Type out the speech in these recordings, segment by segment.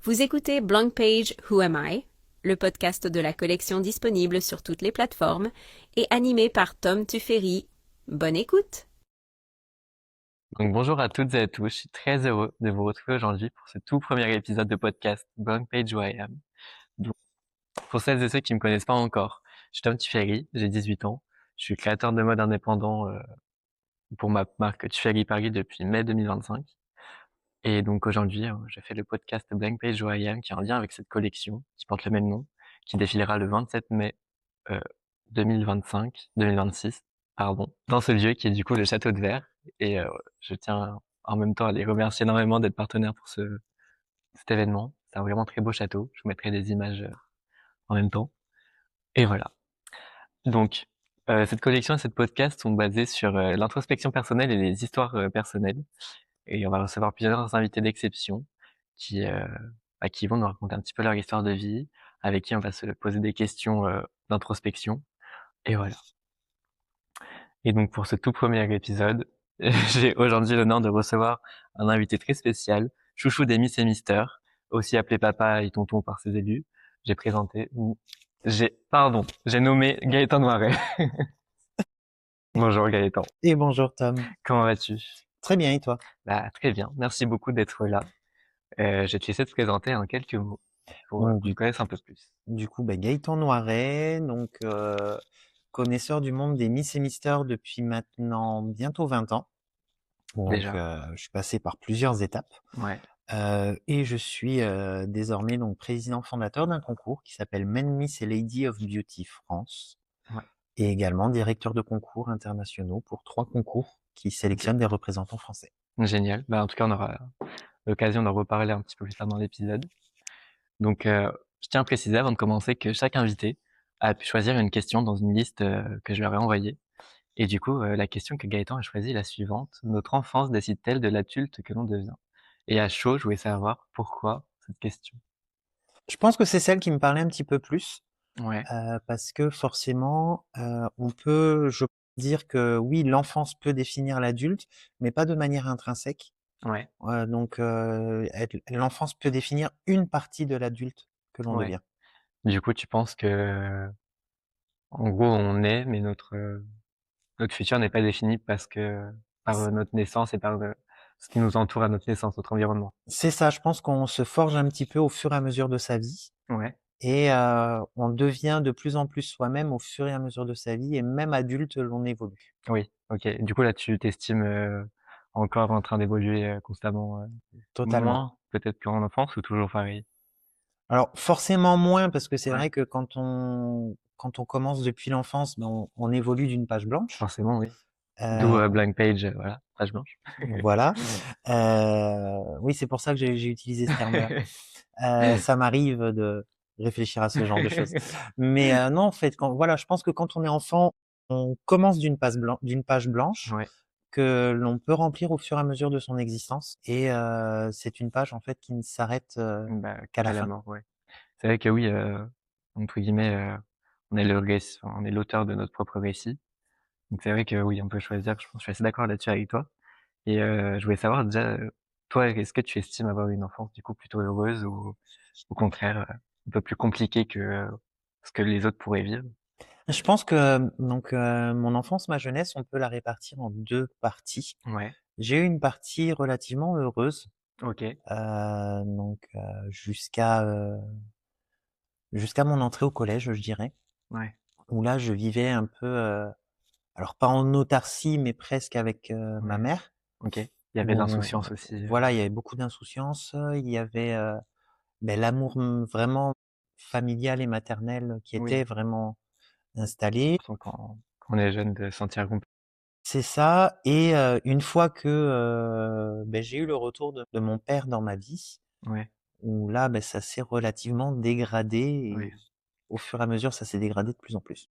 Vous écoutez Blank Page Who Am I, le podcast de la collection disponible sur toutes les plateformes et animé par Tom Tuffery. Bonne écoute! Donc bonjour à toutes et à tous, je suis très heureux de vous retrouver aujourd'hui pour ce tout premier épisode de podcast Blank Page Who I Am. Donc, pour celles et ceux qui me connaissent pas encore, je suis Tom Tuffery, j'ai 18 ans, je suis créateur de mode indépendant pour ma marque Tuffery Paris depuis mai 2025. Et donc aujourd'hui, je fais le podcast Blank Page Who I Am qui est en lien avec cette collection qui porte le même nom, qui défilera le 27 mai euh, 2026, pardon, dans ce lieu qui est du coup le Château de Verre. Et je tiens en même temps à les remercier énormément d'être partenaires pour cet événement. C'est un vraiment très beau château. Je vous mettrai des images en même temps. Et voilà. Donc, cette collection et cette podcast sont basés sur l'introspection personnelle et les histoires personnelles. Et on va recevoir plusieurs invités d'exception qui, qui vont nous raconter un petit peu leur histoire de vie, avec qui on va se poser des questions d'introspection. Et voilà. Et donc pour ce tout premier épisode, j'ai aujourd'hui l'honneur de recevoir un invité très spécial, chouchou des Miss et Mister, aussi appelé papa et tonton par ses élus. J'ai présenté, j'ai nommé Gaëtan Noiret. Bonjour Gaëtan, Et bonjour Tom. comment vas-tu? Très bien, et toi? Bah très bien, merci beaucoup d'être là. Je vais te laisser te présenter en quelques mots pour Donc, qu'on te connaisse un peu plus. Gaëtan Noiret, connaisseur du monde des Miss et Mister depuis maintenant bientôt 20 ans. Déjà, Je suis passé par plusieurs étapes. ouais, Et je suis désormais donc président fondateur d'un concours qui s'appelle Men Miss et Lady of Beauty France. ouais, Et également directeur de concours internationaux pour 3 concours qui ok. sélectionnent des représentants français. Génial. Bah en tout cas, on aura l'occasion d'en reparler un petit peu plus tard dans l'épisode. Donc, je tiens à préciser avant de commencer que chaque invité a pu choisir une question dans une liste que je leur ai envoyée. Et du coup, la question que Gaëtan a choisie est la suivante. Notre enfance décide-t-elle de l'adulte que l'on devient? Et à chaud, je voulais savoir pourquoi cette question. Je pense que c'est celle qui me parlait un petit peu plus. Ouais, Parce que forcément, on peut, je dire que oui, l'enfance peut définir l'adulte, mais pas de manière intrinsèque. ouais, L'enfance peut définir une partie de l'adulte que l'on ouais. devient. Du coup, tu penses que, en gros, on est, mais notre futur n'est pas défini parce que par C notre naissance et par ce qui nous entoure à notre naissance, notre environnement. c'est ça, je pense qu'on se forge un petit peu au fur et à mesure de sa vie Ouais. et on devient de plus en plus soi-même au fur et à mesure de sa vie et même adulte, l'on évolue. Oui, ok. Du coup, là, tu t'estimes encore en train d'évoluer constamment, Totalement. moins peut-être qu'en enfance ou toujours pareil? Alors forcément moins parce que c'est Ouais, vrai que quand on commence depuis l'enfance, ben, on évolue d'une page blanche. forcément, oui. D'où Heu, blank page, voilà, page blanche. voilà. Oui, c'est pour ça que j'ai utilisé ce terme-là. Ça m'arrive de réfléchir à ce genre de choses. Mais non, en fait, je pense que quand on est enfant, on commence d'une page blanche Ouais, que l'on peut remplir au fur et à mesure de son existence et c'est une page, en fait, qui ne s'arrête, bah, qu'à la qu'à la fin. mort, ouais. C'est vrai que oui, entre guillemets, on est on est l'auteur de notre propre récit. Donc c'est vrai que oui, on peut choisir. Je suis assez d'accord là-dessus avec toi. Et je voulais savoir déjà, toi, est-ce que tu estimes avoir eu une enfance du coup plutôt heureuse ou au contraire un peu plus compliquée que ce que les autres pourraient vivre? Je pense que, mon enfance, ma jeunesse, on peut la répartir en 2 parties. Ouais, J'ai eu une partie relativement heureuse, ok, jusqu'à, jusqu'à mon entrée au collège, je dirais, ouais, où là, je vivais un peu, alors pas en autarcie, mais presque avec, ma ouais, mère, ok. Il y avait de où l'insouciance aussi. voilà, il y avait beaucoup d'insouciance, il y avait, l'amour, vraiment familial et maternel qui était Oui, vraiment c'est installé. important quand on est jeune de se sentir accompli. C'est ça et une fois que, j'ai eu le retour de mon père dans ma vie, Ouais, où là, ça s'est relativement dégradé oui. et au fur et à mesure, ça s'est dégradé de plus en plus.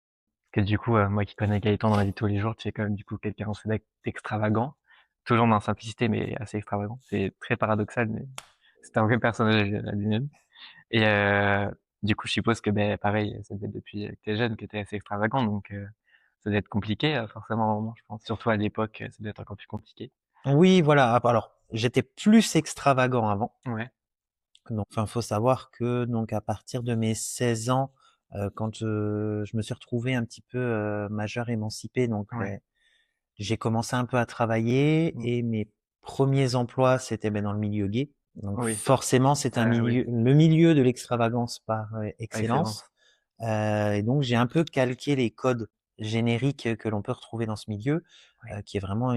Parce que du coup, moi qui connais Gaëtan dans la vie de tous les jours, tu es quand même du coup quelqu'un assez d'extravagant, toujours dans la simplicité mais assez extravagant. C'est très paradoxal, mais c'est un vrai personnage à lui-même. Et du coup, je suppose que ben pareil, ça devait être depuis que t'es jeune que t'es assez extravagant, donc ça devait être compliqué forcément à un moment, je pense. Surtout à l'époque, ça devait être encore plus compliqué. Oui, voilà, alors j'étais plus extravagant avant, Ouais, Donc, enfin, faut savoir que donc à partir de mes 16 ans, quand je me suis retrouvé un petit peu majeur, émancipé, donc Ouais. j'ai commencé un peu à travailler Mmh. et mes premiers emplois, c'était dans le milieu gay. Donc Oui. forcément, c'est un Oui. milieu, le milieu de l'extravagance par excellence. Excellence. Et donc j'ai un peu calqué les codes génériques que l'on peut retrouver dans ce milieu, Oui. qui est vraiment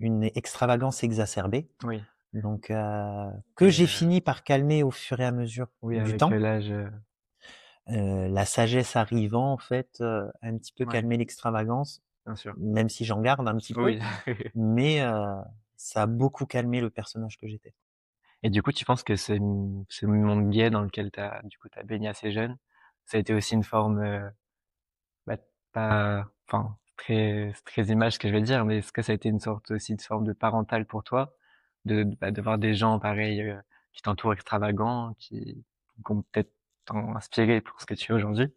une extravagance exacerbée. Oui. Donc que Et j'ai fini par calmer au fur et à mesure oui, du avec temps. l'âge, La sagesse arrivant, en fait, a un petit peu ouais, calmé l'extravagance, bien sûr. même si j'en garde un petit peu, Oui. mais ça a beaucoup calmé le personnage que j'étais. Et du coup, tu penses que ce monde gay dans lequel tu as baigné assez jeune, ça a été aussi une forme, bah, pas enfin, c'est très image ce que je vais dire, mais est-ce que ça a été une sorte aussi de forme de parental pour toi? De voir des gens pareils, qui t'entourent extravagants, qui ont peut-être t'ont inspiré pour ce que tu es aujourd'hui?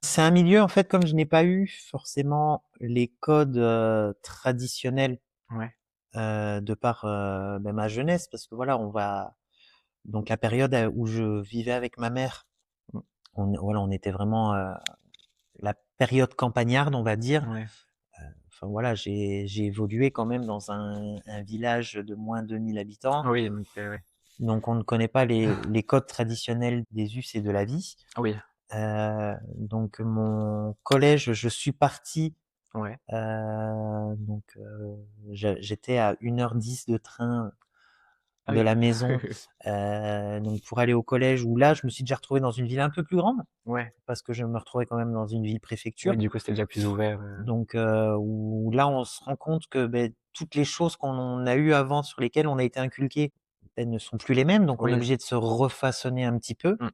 C'est un milieu, en fait, comme je n'ai pas eu forcément les codes traditionnels Ouais. de par ma jeunesse, parce que voilà, on va donc la période où je vivais avec ma mère, Mmh. voilà, on était vraiment la période campagnarde, on va dire. Ouais. Enfin voilà, j'ai évolué quand même dans un village de moins de 1000 habitants, Oui, donc ouais. donc on ne connaît pas les codes traditionnels des us et de la vie. Oui. Donc mon collège, je suis parti, Ouais. donc j'étais à 1h10 de train Ah de oui. la maison, donc pour aller au collège où là, je me suis déjà retrouvé dans une ville un peu plus grande, Ouais. parce que je me retrouvais quand même dans une ville préfecture. Oui, du coup, c'était déjà plus ouvert, Donc où là, on se rend compte que, toutes les choses qu'on a eues avant, sur lesquelles on a été inculqués, ne sont plus les mêmes, donc on est oui. obligé de se refaçonner un petit peu. Mmh.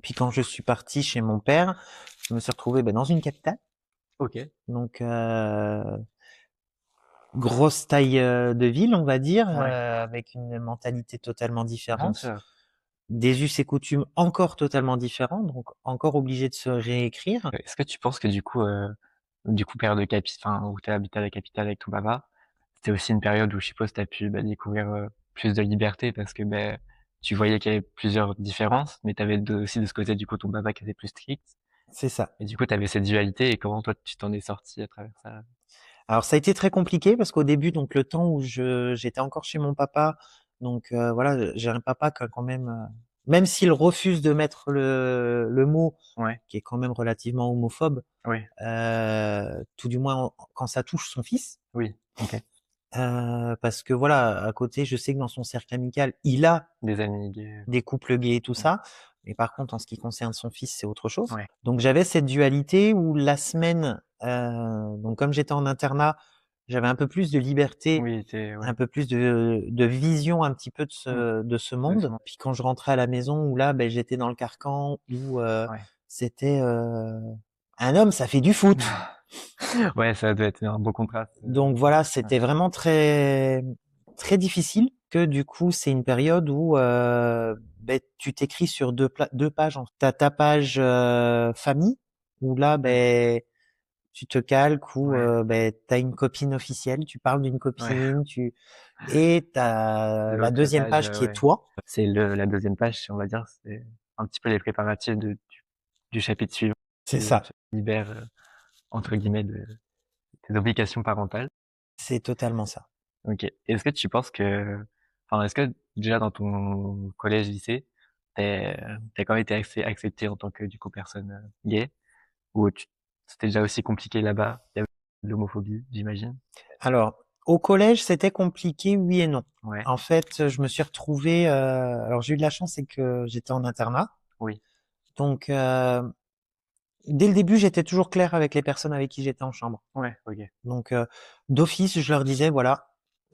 Puis quand je suis parti chez mon père, je me suis retrouvé, dans une capitale, OK. donc grosse taille de ville, on va dire, Ouais, avec une mentalité totalement bien différente, sûr. des us et coutumes encore totalement différents, donc encore obligé de se réécrire. Est-ce que tu penses que du coup, période de enfin, où tu as habité à la capitale avec ton papa, c'était aussi une période où je suppose tu as pu, bah, découvrir, plus de liberté parce que, beh, tu voyais qu'il y avait plusieurs différences, mais tu avais aussi de ce côté, du coup, ton papa qui était plus strict C'est ça. et du coup, tu avais cette dualité et comment toi tu t'en es sorti à travers ça? Alors ça a été très compliqué parce qu'au début, donc le temps où j'étais encore chez mon papa, donc voilà, j'ai un papa qui a quand même, même s'il refuse de mettre le mot, Ouais, qui est quand même relativement homophobe, oui, tout du moins quand ça touche son fils, oui, OK. parce que voilà, à côté, je sais que dans son cercle amical, il a Des amis gays, des couples gays et tout mmh, ça, mais par contre, en ce qui concerne son fils, c'est autre chose. ouais. Donc j'avais cette dualité où la semaine, donc comme j'étais en internat, j'avais un peu plus de liberté, Oui, tu ouais, un peu plus de vision un petit peu mmh, de ce de ce monde. monde, Puis quand je rentrais à la maison où là, j'étais dans le carcan où ouais. c'était un homme, ça fait du foot. Ouais, ça doit être un beau contraste, Donc voilà, ouais. c'était vraiment très très difficile. Que du coup, c'est une période où tu t'écris sur deux pages. T'as ta page famille où là, Mmh, tu te calques ou ouais, t'as une copine officielle, tu parles d'une ouais. copine, et t'as la L'autre deuxième page, page qui est ouais. toi. C'est la deuxième page, on va dire, c'est un petit peu les préparatifs du chapitre suivant C'est qui ça, te libère, entre guillemets de tes obligations parentales. c'est totalement ça. OK. Est-ce que tu penses enfin, est-ce que déjà dans ton collège, lycée, tu quand même été accepté en tant que, du coup, personne, gay? Ou c'était déjà aussi compliqué là-bas? Il y avait de l'homophobie, j'imagine? Alors, au collège, c'était compliqué, oui et non. Ouais, En fait, je me suis retrouvé. Alors, j'ai eu de la chance, c'est que j'étais en internat. oui, Donc, dès le début, j'étais toujours clair avec les personnes avec qui j'étais en chambre. ouais, OK. Donc, d'office, je leur disais, voilà,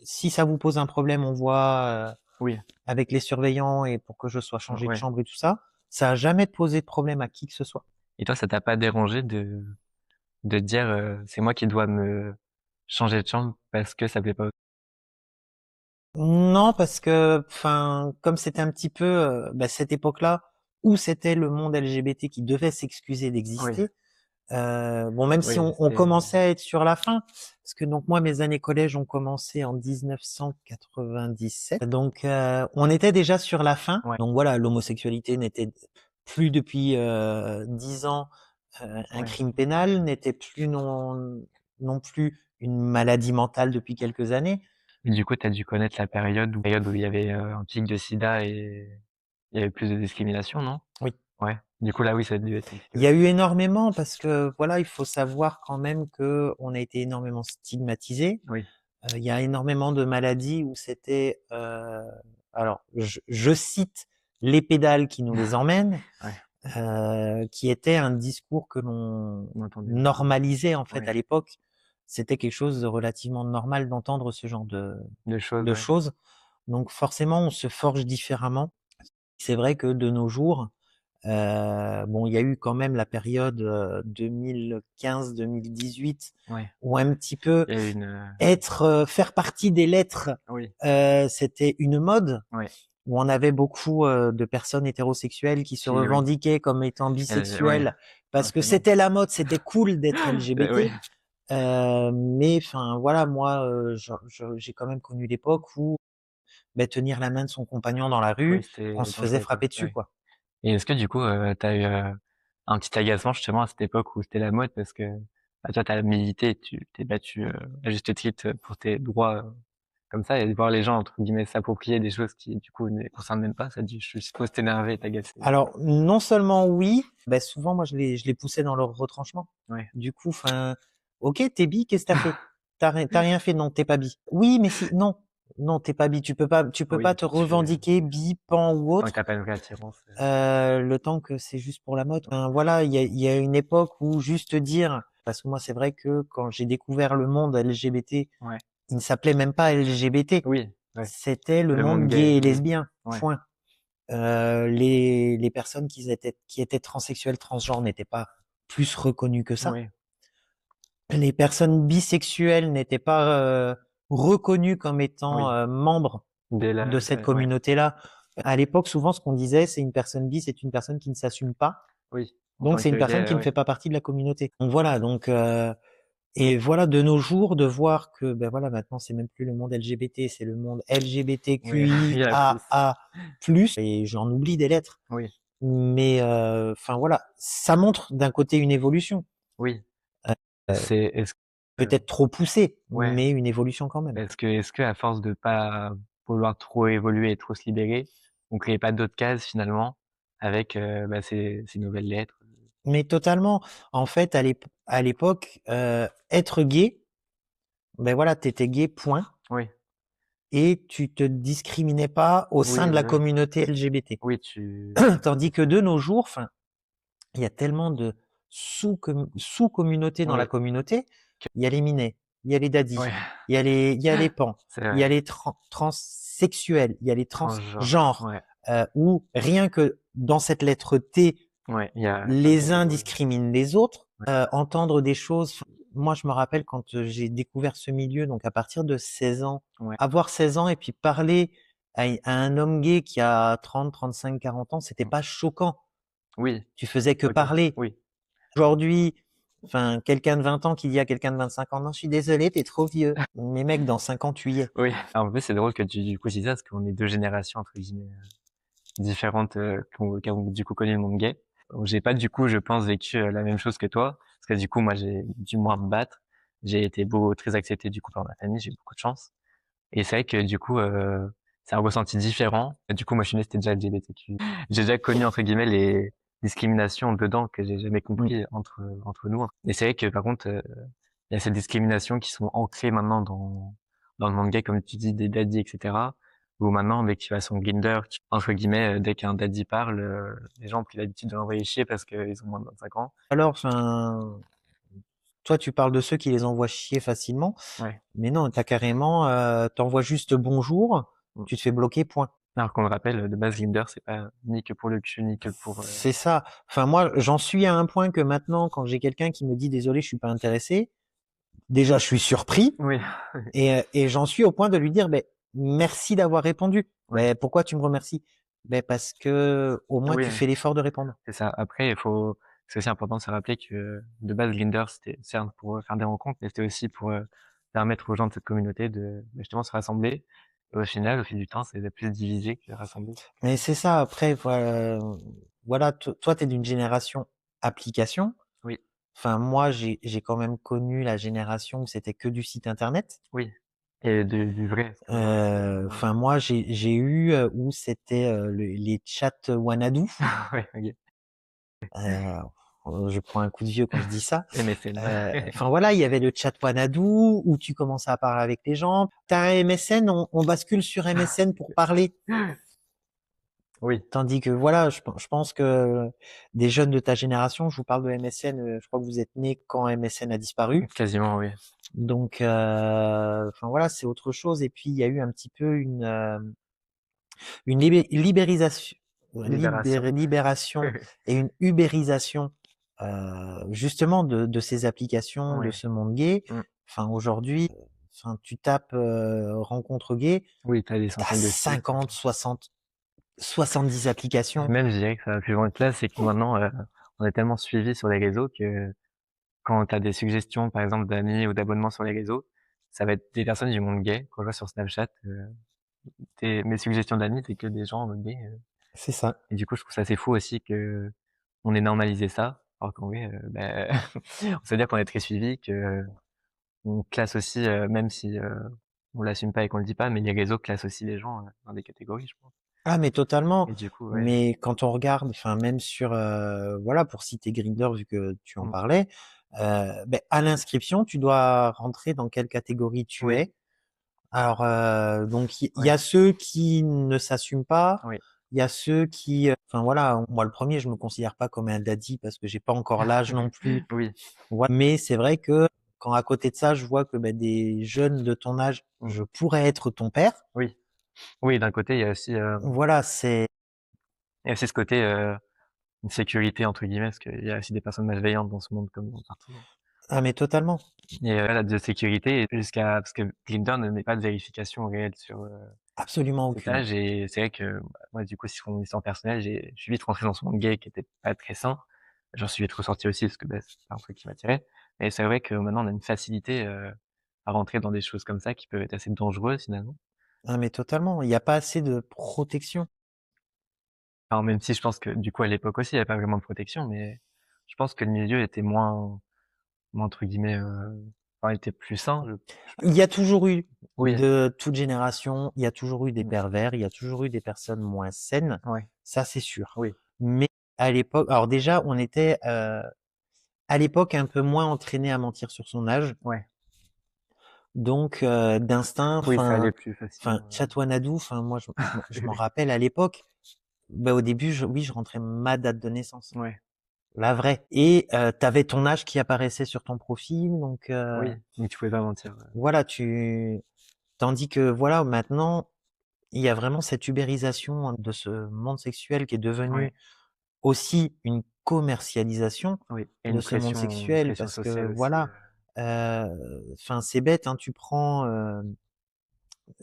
si ça vous pose un problème, on voit Oui, avec les surveillants et pour que je sois changé de ouais. chambre et tout ça. Ça a jamais posé de problème à qui que ce soit. Et toi, ça t'a pas dérangé de te dire, «C'est moi qui dois me changer de chambre parce que ça plaît pas aux» Non, parce que, enfin, comme c'était un petit peu cette époque-là où c'était le monde LGBT qui devait s'excuser oui, d'exister, Bon, même si Oui, on c'était commençait à être sur la fin, parce que donc moi, mes années collège ont commencé en 1997, donc on était déjà sur la fin. ouais, Donc voilà, l'homosexualité n'était plus depuis 10 ans un ouais. crime pénal, n'était plus non plus une maladie mentale depuis quelques années. Et du coup, tu as dû connaître la période où il y avait, un pic de sida et il y avait plus de discrimination, non? Oui. Ouais. Du coup, là, oui, ça a dû être un petit Il peu y a eu énormément parce que voilà, il faut savoir quand même que on a été énormément stigmatisés. oui, Il y a énormément de maladies où c'était, alors je cite les pédales qui nous les emmènent, ouais, qui était un discours que l'on on entendait beaucoup. normalisait en fait Ouais, à l'époque. C'était quelque chose de relativement normal d'entendre ce genre de choses, de ouais. choses. Donc forcément, on se forge différemment. C'est vrai que de nos jours, bon, il y a eu quand même la période 2015-2018 Ouais, où un petit peu il y a eu faire partie des lettres, oui, c'était une mode ouais, où on avait beaucoup de personnes hétérosexuelles qui se oui, revendiquaient comme étant ouais, bisexuelles parce que forcément. c'était la mode, c'était cool d'être Oui, LGBT. Mais enfin voilà, moi, j'ai quand même connu l'époque où tenir la main de son compagnon dans la oui, rue, on c'était se faisait dangereux, quoi. frapper dessus, Ouais. quoi. Et est-ce que du coup, tu as eu, un petit agacement justement à cette époque où c'était la mode parce que, bah, toi, tu as milité, tu t'es battu, à juste titre, pour tes droits, comme ça et de voir les gens, entre guillemets, «s'approprier» des choses qui, du coup, ne les concernent même pas, ça a dû, je suppose, t'énerver et t'agacer. Alors, non seulement oui, souvent moi je les poussais dans leur retranchement. Ouais. Du coup, enfin, OK, tu bi, qu'est-ce que tu fait? Tu rien fait, non, t'es pas bi. Oui, mais si, non, non, t'es pas bi, tu peux pas Oui, te tu revendiquer bi, pan ou tant que tu autre, pas une vraie attirance, le temps que c'est juste pour la mode. Enfin, voilà, il y a une époque où juste dire parce que moi c'est vrai que quand j'ai découvert le monde LGBT, ouais. il ne s'appelait même pas LGBT, Oui, ouais. c'était le Le monde monde gay, gay et oui. lesbien, Ouais. point. Les personnes qui étaient transsexuelles, transgenres n'étaient pas plus reconnues que ça. Oui. Les personnes bisexuelles n'étaient pas reconnues comme étant Oui. membres Dès la de cette ouais. communauté-là. À l'époque, souvent, ce qu'on disait, c'est une personne bi, c'est une personne qui ne s'assume pas. Oui. En Donc, tant c'est une que personne gay, qui ne ouais. fait pas partie de la communauté. Donc voilà. Donc et voilà, de nos jours, de voir que voilà, maintenant, c'est même plus le monde LGBT, c'est le monde Oui, il y a plus. LGBTQIAA+, et j'en oublie des lettres. Oui. Mais enfin voilà, ça montre d'un côté une évolution, Oui. heu, C'est est-ce que peut-être trop poussée, ouais. mais une évolution quand même. Est-ce que à force de pas vouloir trop évoluer et trop se libérer, on créait pas d'autres cases finalement avec, bah, ces nouvelles lettres? Mais totalement. En fait, à l'époque, être gay, voilà, t'étais gay, point, Oui. et tu te discriminais pas au sein Oui, de la oui. communauté LGBT. Oui, tu Tandis que de nos jours, enfin, il y a tellement de sous-communautés dans la oui. communauté. Il y a les minets, il y a les daddies, Ouais, il y a les pans, c'est il y a vrai. les transsexuels, il y a les Transgenre, transgenres, ouais. où rien que dans cette lettre T, Ouais, il y a ça les beaucoup uns de ouais. discriminent les autres. Entendre des choses. Moi, je me rappelle quand j'ai découvert ce milieu, donc à partir de 16 ans, Ouais. avoir 16 ans et puis parler à un homme gay qui a 30, 35, 40 ans, c'était Mmh. pas choquant. Oui, Tu faisais que OK. parler. Oui. Aujourd'hui, enfin, quelqu'un de 20 ans qui dit à quelqu'un de 25 ans: «Non, je suis désolé, t'es trop vieux». Mais mec, dans 5 ans, tu y es. Oui. En plus, c'est drôle que tu du coup dis ça parce qu'on est 2 générations entre guillemets, différentes, qui ont du coup connu le monde gay. Donc j'ai pas du coup, je pense, vécu, la même chose que toi, parce que du coup, moi, j'ai dû moins me battre. J'ai été très accepté du coup par ma famille, j'ai eu beaucoup de chance et c'est vrai que du coup, c'est un ressenti différent. Du coup, moi, je suis né, c'était déjà LGBTQ. J'ai déjà connu entre guillemets les discriminations dedans que j'ai jamais Mmh. compris entre nous. Et c'est vrai que par contre, il y a ces discriminations qui sont ancrées maintenant dans le monde gay, comme tu dis, des daddies, etc. Où maintenant, dès que tu vas sur Grindr, entre guillemets, dès qu'un daddy parle, les gens ont pris l'habitude de l'envoyer chier parce qu'ils ont moins de 25 ans. Alors, enfin, toi, tu parles de ceux qui les envoient chier facilement, Ouais. mais non, tu carrément, tu juste bonjour, Mm. tu te fais bloquer, point. Alors qu'on le rappelle, de base, Grindr, c'est pas ni que pour le cul, ni que pour, C'est ça. Enfin, moi, j'en suis à un point que maintenant, quand j'ai quelqu'un qui me dit: «Désolé, je suis pas intéressé», déjà, je suis surpris. oui, Et j'en suis au point de lui dire, merci d'avoir répondu. ouais, Pourquoi tu me remercies? Parce que au moins oui, tu fais l'effort de répondre. c'est ça. Après, il faut c'est aussi important de se rappeler que de base Grindr c'était certes pour faire des rencontres, mais c'était aussi pour permettre aux gens de cette communauté de justement se rassembler. Et au final, au fil du temps, c'est plus divisé que rassemblé. Mais c'est ça, après, voilà, toi, t'es d'une génération application. Oui, Enfin, moi, j'ai quand même connu la génération où c'était que du site internet. oui. Et du vrai. Enfin, moi, j'ai eu où c'était les chats Wanadu. Ouais, ok. Euh, je prends un coup de vieux quand je dis ça. MSN. Enfin voilà, il y avait le chat Wanadu où tu commençais à parler avec les gens. T'as un MSN, on bascule sur MSN pour parler. Oui, Tandis que voilà, je pense que des jeunes de ta génération, je vous parle de MSN, je crois que vous êtes nés quand MSN a disparu. quasiment, oui. Donc, enfin voilà, c'est autre chose. Et puis il y a eu un petit peu une libérisation, Libération. libération et une ubérisation justement de ces applications, de Ouais. ce monde gay. Mm. Enfin aujourd'hui, enfin tu tapes rencontre gay, Oui, t'as des t'as centaines de sites. 50, 60, 70 Et applications. même, je dirais que ça va plus loin que là, c'est que maintenant, on est tellement suivi sur les réseaux que quand tu as des suggestions, par exemple, d'amis ou d'abonnements sur les réseaux, ça va être des personnes du monde gay. Quand je vois sur Snapchat, mes suggestions d'amis, c'est que des gens gays. C'est ça. Et du coup, je trouve ça assez fou aussi que on ait normalisé ça. Alors qu'en vrai, on sait dire qu'on est très suivi, que on classe aussi, même si on l'assume pas et qu'on le dit pas, mais les réseaux classent aussi les gens dans des catégories, je pense. Ah mais totalement. Et du coup, ouais. Mais quand on regarde, enfin même sur voilà pour citer Grindr vu que tu en Mm. parlais, ben, à l'inscription tu dois rentrer dans quelle catégorie tu Oui, es. Alors donc il y oui, a ceux qui ne s'assument pas, oui. il y a ceux qui, enfin voilà, moi le premier je me considère pas comme un daddy parce que j'ai pas encore l'âge non plus. Oui. Voilà. Mais c'est vrai que quand à côté de ça je vois que ben, des jeunes de ton âge, Mm. je pourrais être ton père. Oui. Oui, d'un côté, Voilà, c'est il y a aussi ce côté une sécurité entre guillemets, parce qu'il y a aussi des personnes malveillantes dans ce monde comme partout. ah mais totalement, Et la de sécurité jusqu'à parce que Grindr ne met pas de vérification réelle sur absolument cet aucune. âge et c'est vrai que bah, moi du coup si mon histoire personnelle, je suis vite rentré dans ce monde gay qui était pas très sain. J'en suis vite ressorti aussi parce que bah, c'est pas un truc qui m'attirait. Et c'est vrai que maintenant on a une facilité à rentrer dans des choses comme ça qui peuvent être assez dangereuses finalement. Ah mais totalement, il n'y a pas assez de protection. Alors même si je pense que du coup à l'époque aussi il y avait pas vraiment de protection, mais je pense que le milieu était moins entre guillemets, enfin était plus sain. Il y a toujours eu Oui, de toute génération, il y a toujours eu des mmh, pervers, il y a toujours eu des personnes moins saines, ouais, ça c'est sûr. oui, Mais à l'époque, alors déjà on était à l'époque un peu moins entraîné à mentir sur son âge, ouais, donc d'instinct, oui, ça allait plus enfin facilement. Chatouanadou, enfin moi je m'en rappelle à l'époque, bah, au début oui je rentrais ma date de naissance. Ouais, La vraie. Et t'avais ton âge qui apparaissait sur ton profil, donc oui, mais tu pouvais pas mentir. voilà, tandis que voilà, maintenant, il y a vraiment cette ubérisation de ce monde sexuel qui est devenu Ouais, aussi une commercialisation oui, et de ce monde une sexuel pression parce que sociale aussi. voilà, enfin c'est bête, hein, tu prends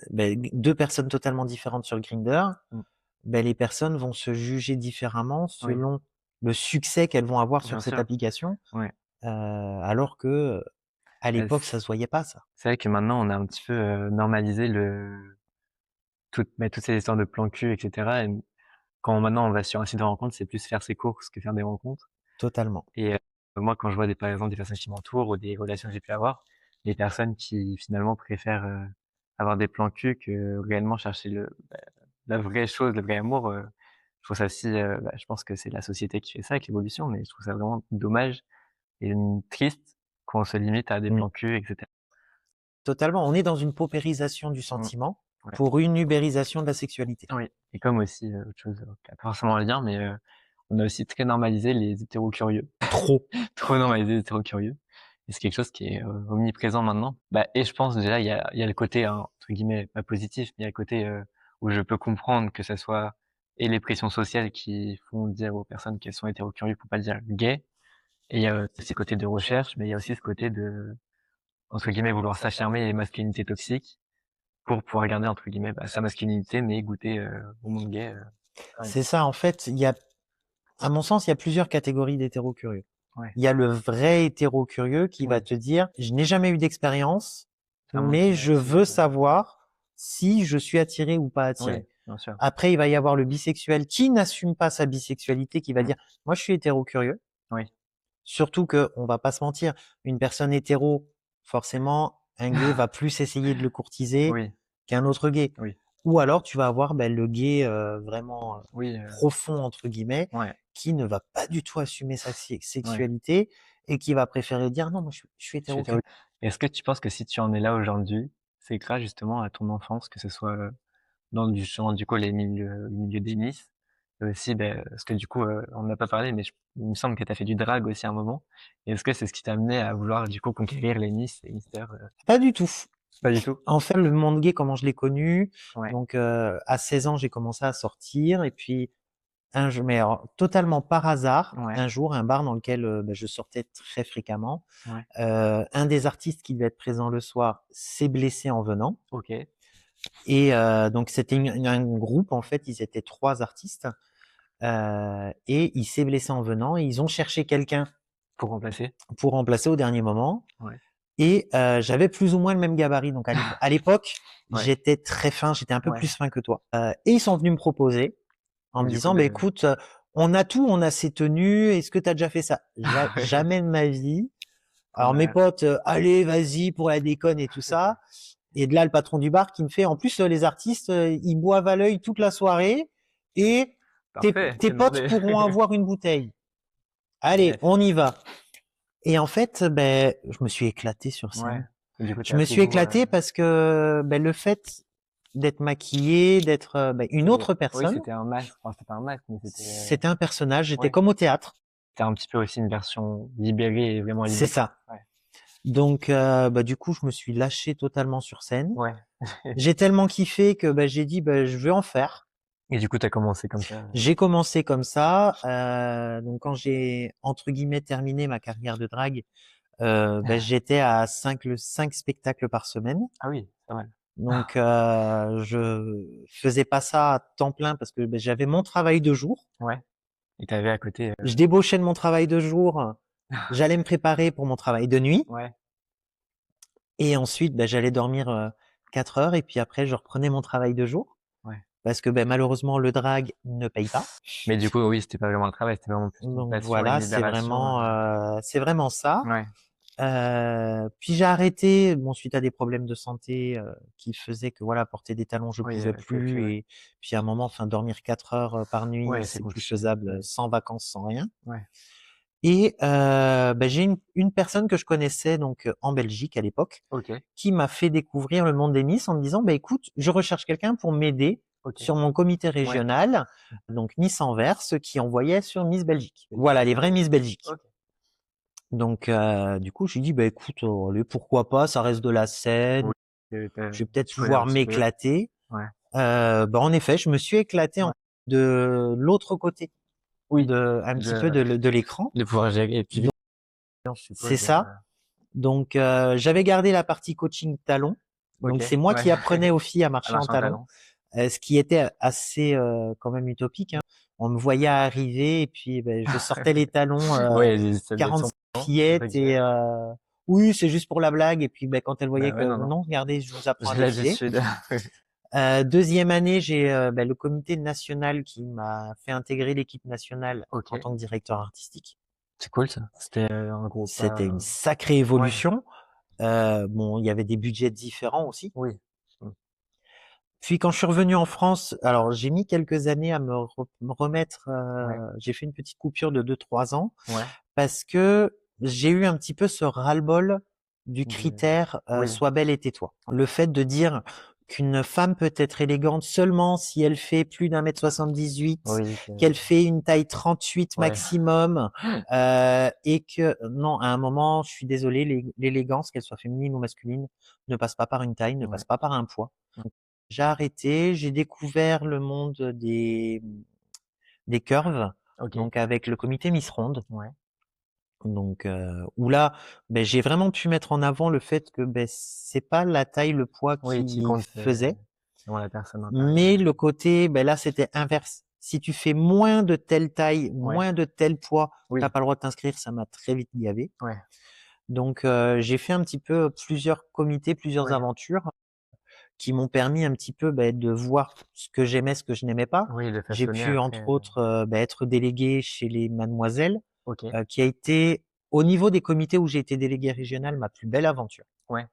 ben, deux personnes totalement différentes sur Grindr, Mmh, ben, les personnes vont se juger différemment oui, selon le succès qu'elles vont avoir sur bien cette sûr, application, ouais. alors que à Bah, l'époque ça se voyait pas ça. c'est vrai que maintenant on a un petit peu normalisé toutes ces histoires de plan cul, et cetera. Et quand maintenant on va sur un site de rencontre, c'est plus faire ses courses que faire des rencontres. Totalement. Et moi, quand je vois par exemple des personnes qui m'entourent ou des relations que j'ai pu avoir, des personnes qui finalement préfèrent avoir des plans cul que réellement chercher la vraie chose, le vrai amour, je trouve ça aussi, je pense que c'est la société qui fait ça avec l'évolution, mais je trouve ça vraiment dommage et triste qu'on se limite à des Mmh. plans cul, etc. Totalement. On est dans une paupérisation du Mm. sentiment Ouais. pour une ubérisation de la sexualité. Oui. Et comme aussi, autre chose qui a pas forcément un lien, mais on a aussi très normalisé les hétéros curieux. Trop. Trop normalisé les hétéros curieux. Et c'est quelque chose qui est omniprésent maintenant. Bah, et je pense déjà, il y a le côté, hein, entre guillemets, pas positif, mais il y a le côté où je peux comprendre que ça soit et les pressions sociales qui font dire aux personnes qu'elles sont hétéro-curieux pour pas dire gay. Et il y a ce côté de recherche, mais il y a aussi ce côté de, entre guillemets, vouloir s'affirmer les masculinités toxiques pour pouvoir garder, entre guillemets, sa masculinité, mais goûter au monde gay quand même. C'est ça, en fait, il y a À mon sens, il y a plusieurs catégories d'hétéro-curieux. Ouais. Il y a le vrai hétéro-curieux qui va Oui. te dire, je n'ai jamais eu d'expérience, Ça mais je veux m'attire, savoir si je suis attiré ou pas Oui, attiré. bien sûr. Après, il va y avoir le bisexuel qui n'assume pas sa bisexualité, qui va dire, moi, je suis hétéro-curieux. Oui. Surtout que, on va pas se mentir, une personne hétéro, forcément, un gay va plus essayer de le courtiser Oui, qu'un autre gay. oui, Ou alors, tu vas avoir le gay vraiment oui, profond, entre guillemets, ouais, qui ne va pas du tout assumer sa sexualité et qui va préférer dire non, moi je suis je suis hétéro. hétéro. Est-ce que tu penses que si tu en es là aujourd'hui, c'est grâce justement à ton enfance, que ce soit dans justement du coup le milieu des Miss, et aussi parce que du coup on n'a pas parlé, mais il me semble que tu as fait du drag aussi à un moment. Et est-ce que c'est ce qui t'a amené à vouloir du coup conquérir les Miss et Mister Pas du tout. Pas du tout. En fait, le monde gay, comment je l'ai connu, Ouais. donc à 16 ans, j'ai commencé à sortir et puis mais alors, totalement par hasard, Ouais. un jour, un bar dans lequel je sortais très fréquemment, Ouais. un des artistes qui devait être présent le soir s'est blessé en venant. Ok. Et donc c'était un groupe, en fait, ils étaient 3 artistes, et il s'est blessé en venant et ils ont cherché quelqu'un Pour remplacer. pour remplacer au dernier moment. Ouais. Et j'avais plus ou moins le même gabarit. Donc à l'époque, Ouais. j'étais très fin, j'étais un peu Ouais. plus fin que toi. Et ils sont venus me proposer en Et me du disant, coup, bah écoute, on a tout, on a ces tenues, est-ce que tu as déjà fait ça? Jamais de ma vie. Alors mes Ouais. potes, allez, vas-y pour la déconne et tout ça. Et de là, le patron du bar qui me fait, en plus, les artistes, ils boivent à l'œil toute la soirée et Parfait, tes que potes demander. pourront avoir une bouteille. Allez, Yes. on y va. Et en fait, je me suis éclaté sur Ouais. scène. Et du coup, Je t'as me pris suis goût. éclaté parce que le fait d'être maquillé, d'être une autre Oui, personne, c'était un masque. Enfin, c'était pas un masque, mais c'était un personnage. J'étais ouais. comme au théâtre. C'était un petit peu aussi une version libérée et vraiment C'est libre. ça. Ouais. Donc, du coup, je me suis lâché totalement sur scène. Ouais. J'ai tellement kiffé que j'ai dit, je vais en faire. Et du coup, t'as commencé comme ça. J'ai commencé comme ça. Donc, quand j'ai entre guillemets terminé ma carrière de drague, j'étais à 5 spectacles par semaine. Ah oui, c'est pas mal. Donc, je faisais pas ça à temps plein parce que j'avais mon travail de jour. Ouais. Et t'avais à côté. Je débauchais de mon travail de jour. J'allais me préparer pour mon travail de nuit. Ouais. Et ensuite, j'allais dormir 4 heures. Et puis après, je reprenais mon travail de jour. Ouais. Parce que malheureusement, le drag ne paye pas. Mais du coup, oui, c'était pas vraiment un travail, c'était vraiment plus une Donc passion et voilà, une libération. c'est vraiment ça. Ouais. Puis j'ai arrêté, suite à des problèmes de santé qui faisaient que voilà, porter des talons, je Oui, pouvais tu plus. ouais. Et puis à un moment, dormir 4 heures par nuit, Ouais, c'est c'est plus compliqué. faisable Ouais. sans vacances, sans rien. Ouais. Et j'ai une personne que je connaissais donc en Belgique à l'époque, Ok. qui m'a fait découvrir le monde des Miss en me disant, écoute, je recherche quelqu'un pour m'aider Ok. sur mon comité régional, donc Miss Anvers, qui envoyait sur Miss Belgique. Voilà, les vraies Miss Belgique. Ok. Donc, du coup, je lui dis, écoute, allez, pourquoi pas, ça reste de la scène, Oui. je vais peut-être Tu connais un pouvoir petit peu. m'éclater. Ouais. En effet, je me suis éclaté Ouais. de l'autre côté, Oui. un petit peu de l'écran. De pouvoir gérer. Et puis, je suppose. C'est ça. Donc, j'avais gardé la partie coaching talon. Donc, Ok. c'est moi Ouais. qui apprenais aux filles à À marcher en marcher en talon. talon. Ce qui était assez quand même utopique. Hein. On me voyait arriver et puis je sortais les talons Ouais, ça devait être 40 son fillettes et oui, c'est juste pour la blague. Et puis quand elles voyaient Bah ouais, que non. non, regardez, je vous apprends à J'ai défiler. l'habitude. Deuxième année, j'ai le comité national qui m'a fait intégrer l'équipe nationale Ok. en tant que directeur artistique. C'est cool ça. C'était un gros pas. C'était une sacrée évolution. Il y avait des budgets différents aussi. Oui. Puis quand je suis revenu en France, alors j'ai mis quelques années à me remettre. J'ai fait une petite coupure de 2-3 ans Ouais. parce que j'ai eu un petit peu ce ras-le-bol du critère Oui. sois belle et tais-toi. Le fait de dire qu'une femme peut être élégante seulement si elle fait plus d'1m78, Oui. qu'elle fait une taille 38 Ouais. maximum, et que non, à un moment, je suis désolé, l'élégance, qu'elle soit féminine ou masculine, ne passe pas par une taille, ne Ouais. passe pas par un poids. Ouais. J'ai arrêté, j'ai découvert le monde des curves, Ok. donc avec le comité Miss Ronde. Ouais. Donc où là, j'ai vraiment pu mettre en avant le fait que c'est pas la taille, le poids Oui, qui qui compte. faisait, Selon la personne. mais le côté, là c'était inverse. si tu fais moins de telle taille, Ouais. moins de tel poids, Oui. t'as pas le droit de t'inscrire. Ça m'a très vite gavé. Ouais. Donc, j'ai fait un petit peu plusieurs comités, plusieurs Ouais. aventures qui m'ont permis un petit peu de voir ce que j'aimais, ce que je n'aimais pas. Oui, de J'ai façonner pu, après. entre autres, être délégué chez les Mademoiselles, Ok. qui a été, au niveau des comités où j'ai été délégué régional, ma plus belle aventure. Ouais.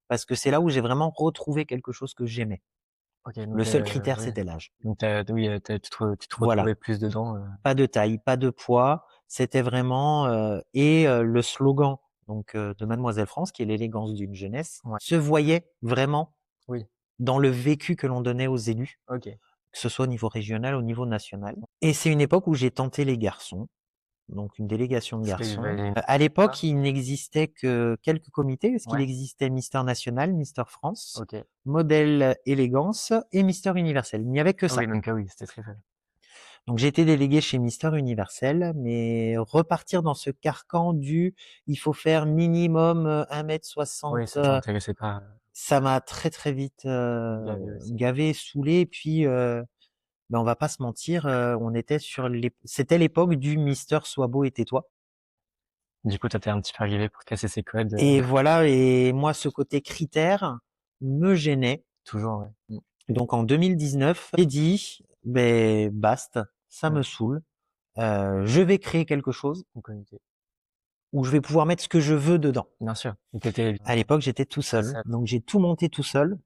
Parce que c'est là où j'ai vraiment retrouvé quelque chose que j'aimais. Ok. Le Donc, seul critère, oui. c'était l'âge. Donc, tu te Voilà. retrouvais plus dedans. Pas de taille, pas de poids. C'était vraiment le slogan de Mademoiselle France, qui est l'élégance d'une jeunesse, Ouais. se voyait vraiment Oui. dans le vécu que l'on donnait aux élus, Ok. que ce soit au niveau régional, au niveau national. Et c'est une époque où j'ai tenté les garçons, donc une délégation de Parce qu'il y garçons. avait une- À l'époque, il n'existait que quelques comités, parce qu'il Ouais. existait Mister National, Mister France, Ok. Modèle Élégance et Mister Universel. Il n'y avait que ça. Oui, donc oui, c'était très faible. Donc j'ai été délégué chez Mister Universel, mais repartir dans ce carcan il faut faire minimum 1,60 m, Oui, ça t'intéressait pas. ça m'a très très vite Gavé aussi. gavé, saoulé. Et puis, on va pas se mentir, c'était l'époque du Mister Sois beau et tais-toi. Du coup, t'es un petit peu arrivé pour casser ces codes. Et voilà, et moi, ce côté critère me gênait. Toujours, ouais. Donc en 2019, j'ai dit, basta, ça me saoule. Je vais créer quelque chose Une communauté. où je vais pouvoir mettre ce que je veux dedans. Bien sûr. Donc, t'étais À l'époque, j'étais tout seul, seul. donc j'ai tout monté tout seul.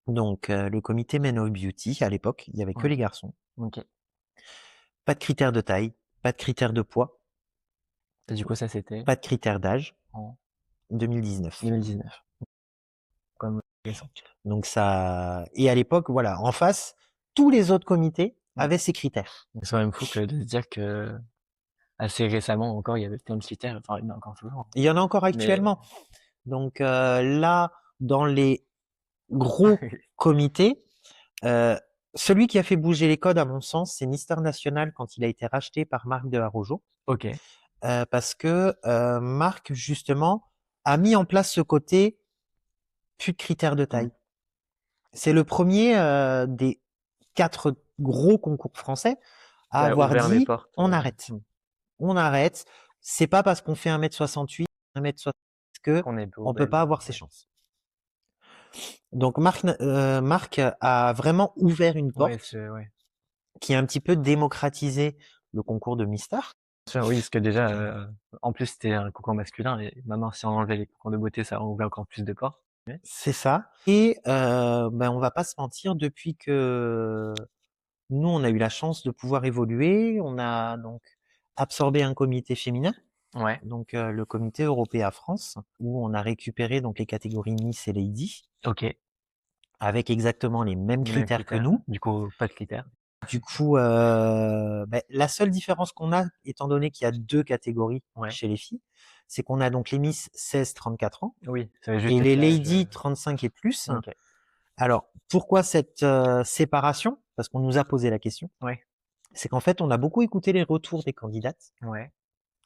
Donc le comité Men of Beauty, à l'époque, il y avait que Ouais. les garçons. Ok. Pas de critères de taille, pas de critères de poids, Et du coup, ça, c'était pas de critères d'âge. en 2019. 2019. Comme récent. Donc ça, et à l'époque, voilà, en face, tous les autres comités avaient ces critères. C'est quand même fou que de se dire que assez récemment encore, il y avait plein de critères. Enfin, il y en a encore toujours. Il y en a encore actuellement. Donc là, dans les gros comités, celui qui a fait bouger les codes, à mon sens, c'est Mister National quand il a été racheté par Marc de Harojo. Ok. Parce que Marc, justement, a mis en place ce côté plus de critères de taille. C'est le premier des 4 gros concours français à avoir ouvert les dit portes. on arrête. On arrête. C'est pas parce qu'on fait 1,68 m, 1,60 m que Qu'on est on peut pas avoir ses ouais. chances. Donc Marc a vraiment ouvert une porte Ouais. qui a un petit peu démocratisé le concours de Mister. Bien sûr, oui, parce que déjà, en plus, c'était un concours masculin et maintenant, si on enlevait les concours de beauté, ça ouvrait encore plus de portes. C'est ça. Et on va pas se mentir, depuis que nous, on a eu la chance de pouvoir évoluer, on a donc absorbé un comité féminin, Ouais. donc le comité Européa France, où on a récupéré donc les catégories Miss et Lady, Ok. avec exactement les mêmes critères que nous. Du coup, pas de critères. Du coup, la seule différence qu'on a, étant donné qu'il y a 2 catégories Ouais. chez les filles, c'est qu'on a donc les Miss 16-34 ans Oui, ça va juste et être les l'âge, Lady 35 et plus. Ok. Alors, pourquoi cette séparation? Parce qu'on nous a posé la question. Ouais. C'est qu'en fait, on a beaucoup écouté les retours des candidates Ouais.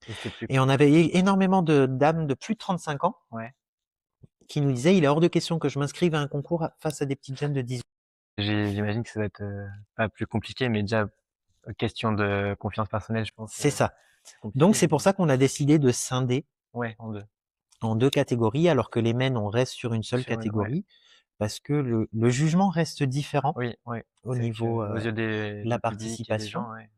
Et c'était plus. et on avait énormément de dames de plus de 35 ans Ouais. qui nous disaient, il est hors de question que je m'inscrive à un concours face à des petites jeunes de 18 ans. J'imagine que ça va être pas plus compliqué, mais déjà, question de confiance personnelle, je pense. C'est ça. C'est compliqué. Donc, c'est pour ça qu'on a décidé de scinder Ouais, en deux. en 2 catégories, alors que les men, on reste sur une seule catégorie, parce que le jugement reste différent Oui, ouais. au C'est niveau que, aux yeux de la du public et des participation. gens, ouais.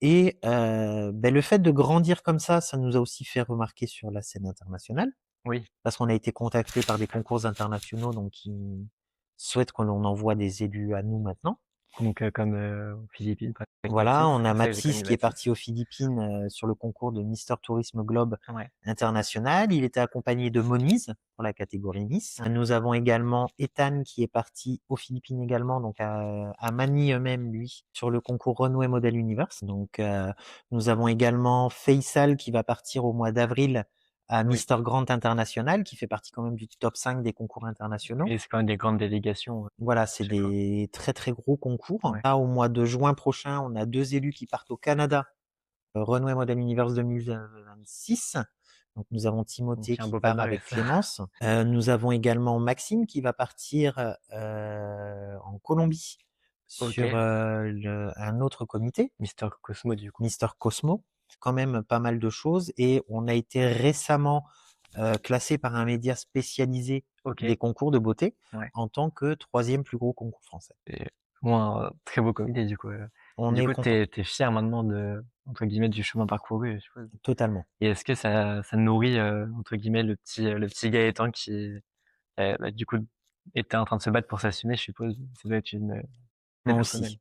Et le fait de grandir comme ça nous a aussi fait remarquer sur la scène internationale, Oui. parce qu'on a été contacté par des concours internationaux, donc qui souhaitent que l'on envoie des élus à nous maintenant. Donc, comme aux Philippines, par exemple. Voilà, on a Ça, j'ai Mathis connu qui est Mathis. parti aux Philippines sur le concours de Mister Tourisme Globe Ouais. International. Il était accompagné de Moniz pour la catégorie Miss. Nous avons également Ethan qui est parti aux Philippines également, donc à Manille même, lui, sur le concours Runway Model Universe. Donc nous avons également Faisal qui va partir au mois d'avril à Mister Grand International, qui fait partie quand même du top 5 des concours internationaux. Et c'est quand même des grandes délégations. Voilà, c'est des très très gros concours. Ouais. Là, au mois de juin prochain, on a 2 élus qui partent au Canada, Runway Model Universe 2026. Donc nous avons Timothée Donc, un qui beau part palmarès. avec Clémence. Nous avons également Maxime qui va partir en Colombie, OK. sur un autre comité, Mister Cosmo, du coup. Mister Cosmo, quand même pas mal de choses. Et on a été récemment classé par un média spécialisé des OK. concours de beauté Ouais. en tant que troisième plus gros concours français. C'est vraiment un très beau comité, du coup. On Du est coup, content, t'es fier maintenant de, entre guillemets, du chemin parcouru, je suppose. totalement. Et est-ce que ça nourrit, entre guillemets, le petit Gaëtan qui, bah, du coup, était en train de se battre pour s'assumer, je suppose. Ça doit être une très Moi personnel. aussi.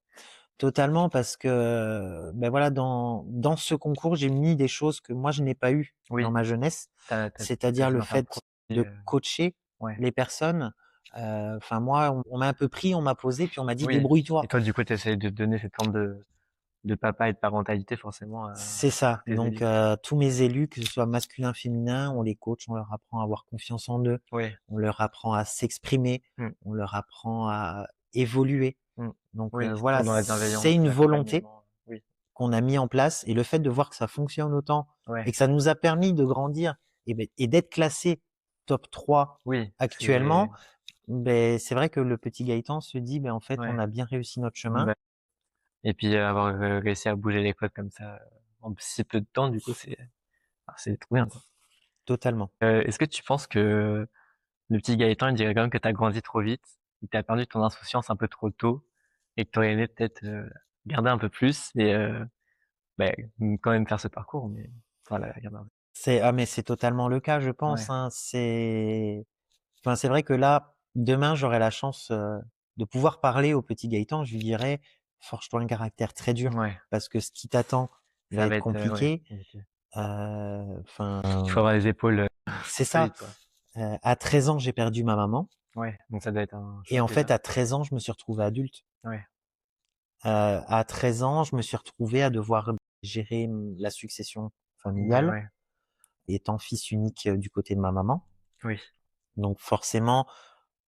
Totalement, parce que ben voilà, dans ce concours, j'ai mis des choses que moi je n'ai pas eu dans Oui, ma jeunesse, t'as c'est-à-dire essayé le d'en faire fait profiter, de coacher ouais. les personnes. Enfin moi, on m'a un peu pris, on m'a posé, puis on m'a dit Oui. débrouille-toi. Et toi, du coup, t'essayes de donner cette forme de papa et de parentalité, forcément, C'est à ça. tes Donc élus. tous mes élus, que ce soit masculin, féminin, on les coach, on leur apprend à avoir confiance en eux, Oui. on leur apprend à s'exprimer, Mmh. on leur apprend à évoluer. Mmh. Donc Oui, c'est voilà, toujours dans la c'est bienveillance, une volonté l'accompagnement. Oui. qu'on a mis en place, et le fait de voir que ça fonctionne autant et Ouais. que ça nous a permis de grandir et d'être classé top 3 Oui, c'est, actuellement, ben c'est vrai que le petit Gaëtan se dit, ben en fait, on ouais. a bien réussi notre chemin. Bah, et puis, avoir réussi à bouger les codes comme ça, en si peu de temps, du coup, c'est trop bien, quoi. Totalement. Est-ce que tu penses que le petit Gaëtan, il dirait quand même que t'as grandi trop vite, et que t'as perdu ton insouciance un peu trop tôt, et que t'aurais aimé peut-être garder un peu plus, et bah, quand même faire ce parcours, mais voilà, garder un peu. Mais c'est totalement le cas, je Ouais, pense, hein. Enfin, c'est vrai que là, demain, j'aurai la chance de pouvoir parler au petit Gaëtan. Je lui dirais, forge-toi un caractère très dur, ouais, parce que ce qui t'attend va ça va être être, ouais, compliqué. compliqué. Enfin, Il faut avoir les épaules c'est ça. solides, quoi. À 13 ans, j'ai perdu ma maman. Ouais, donc ça doit être un Et choc en fait, déjà. à 13 ans, je me suis retrouvé adulte. Ouais, À 13 ans, je me suis retrouvé à devoir gérer la succession bah familiale, ouais, étant fils unique du côté de ma maman. oui. Donc forcément,